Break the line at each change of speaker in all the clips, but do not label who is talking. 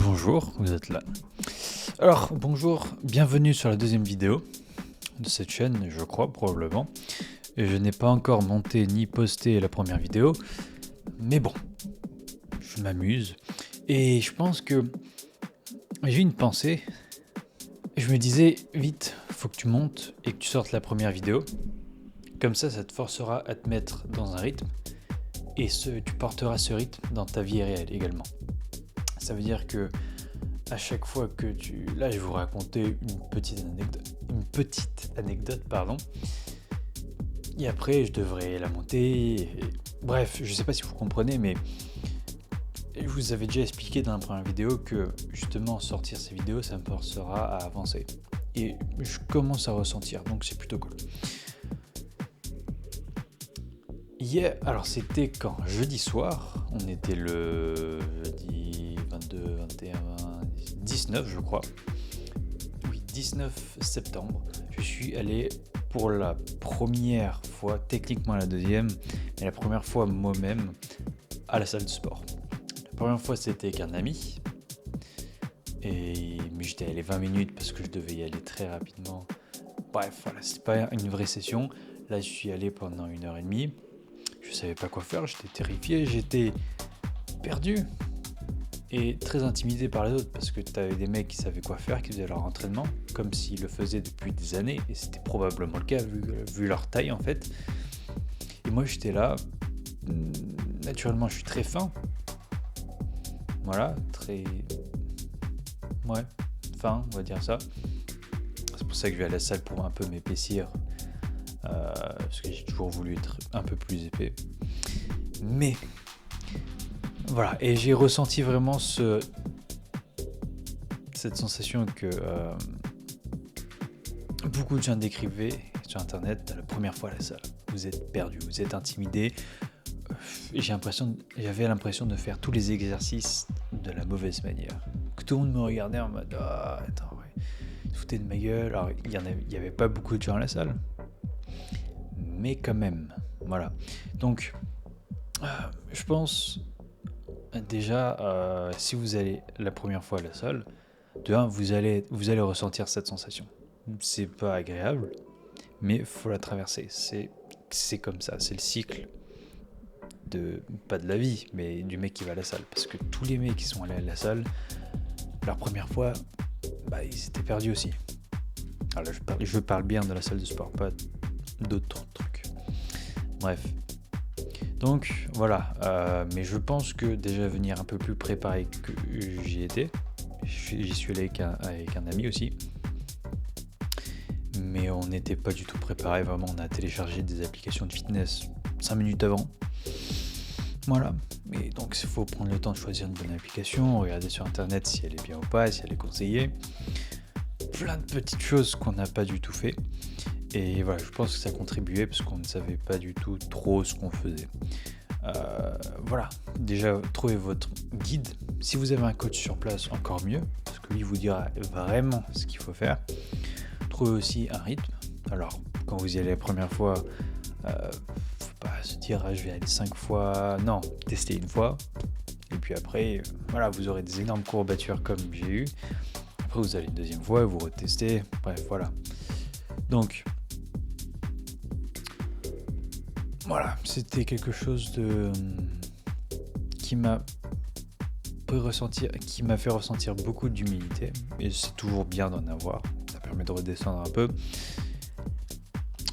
Bonjour, vous êtes là. Alors, bonjour, bienvenue sur la deuxième vidéo de cette chaîne, je crois, probablement. Et je n'ai pas encore monté ni posté la première vidéo, mais bon, je m'amuse. Et je pense que j'ai une pensée. Je me disais, vite, faut que tu montes et que tu sortes la première vidéo. Comme ça te forcera à te mettre dans un rythme. Et tu porteras ce rythme dans ta vie réelle également. Ça veut dire que à chaque fois que Là, je vais vous raconter une petite anecdote, pardon. Et après, je devrais la monter. Bref, je sais pas si vous comprenez, mais je vous avais déjà expliqué dans la première vidéo que justement sortir ces vidéos, ça me forcera à avancer. Et je commence à ressentir, donc c'est plutôt cool. Hier, alors c'était quand? Jeudi soir, on était le jeudi 22, 21, 19 je crois. Oui, 19 septembre. Je suis allé pour la première fois, techniquement la deuxième, mais la première fois moi-même à la salle de sport. La première fois c'était avec un ami. Mais j'étais allé 20 minutes parce que je devais y aller très rapidement. Bref, voilà, c'était pas une vraie session. Là, je suis allé pendant 1h30. Je savais pas quoi faire, j'étais terrifié, j'étais perdu et très intimidé par les autres parce que t'avais des mecs qui savaient quoi faire, qui faisaient leur entraînement comme s'ils le faisaient depuis des années, et c'était probablement le cas vu leur taille en fait. Et moi j'étais là, naturellement je suis très fin, voilà, fin, on va dire ça. C'est pour ça que je vais à la salle pour un peu m'épaissir. Parce que j'ai toujours voulu être un peu plus épais. Mais voilà, et j'ai ressenti vraiment cette sensation que beaucoup de gens décrivaient sur internet la première fois à la salle. Vous êtes perdu, vous êtes intimidé. J'avais l'impression de faire tous les exercices de la mauvaise manière. Que tout le monde me regardait en mode attends, ouais, foutez de ma gueule. Alors il y avait pas beaucoup de gens à la salle, mais quand même, voilà. Donc, je pense déjà, si vous allez la première fois à la salle, de un, vous allez ressentir cette sensation. C'est pas agréable, mais faut la traverser. C'est comme ça, c'est le cycle pas de la vie, mais du mec qui va à la salle. Parce que tous les mecs qui sont allés à la salle, leur première fois, ils étaient perdus aussi. Alors là, je parle bien de la salle de sport, pas d'autres trucs. Bref. Donc voilà, mais je pense que déjà venir un peu plus préparé que j'y étais. J'y suis allé avec un ami aussi. Mais on n'était pas du tout préparé, vraiment on a téléchargé des applications de fitness 5 minutes avant. Voilà, et donc il faut prendre le temps de choisir une bonne application, regarder sur internet si elle est bien ou pas, si elle est conseillée. Plein de petites choses qu'on n'a pas du tout fait. Et voilà, je pense que ça contribuait parce qu'on ne savait pas du tout trop ce qu'on faisait. Voilà, déjà trouvez votre guide. Si vous avez un coach sur place, encore mieux, parce que lui vous dira vraiment ce qu'il faut faire. Trouvez aussi un rythme. Alors, quand vous y allez la première fois, faut pas se dire je vais aller 5 fois. Non, testez une fois. Et puis après, voilà, vous aurez des énormes courbatures comme j'ai eu. Après, vous allez une deuxième fois et vous retestez. Bref, voilà. Donc, voilà, c'était quelque chose qui m'a fait ressentir beaucoup d'humilité, et c'est toujours bien d'en avoir, ça permet de redescendre un peu.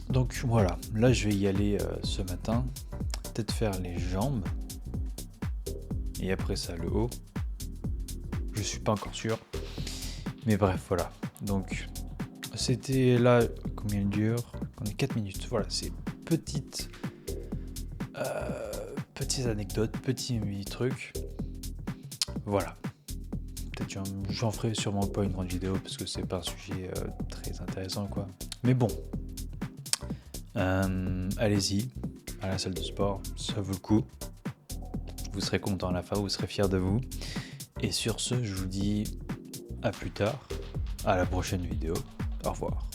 Donc voilà, là je vais y aller ce matin, peut-être faire les jambes, et après ça le haut, je suis pas encore sûr, mais bref voilà. Donc c'était là, combien il dure? On est 4 minutes, voilà, c'est petites anecdotes, petits trucs. Voilà. Peut-être j'en ferai sûrement pas une grande vidéo parce que c'est pas un sujet très intéressant quoi. Mais bon. Allez-y à la salle de sport, ça vaut le coup. Vous serez content à la fin, vous serez fiers de vous. Et sur ce, je vous dis à plus tard, à la prochaine vidéo. Au revoir.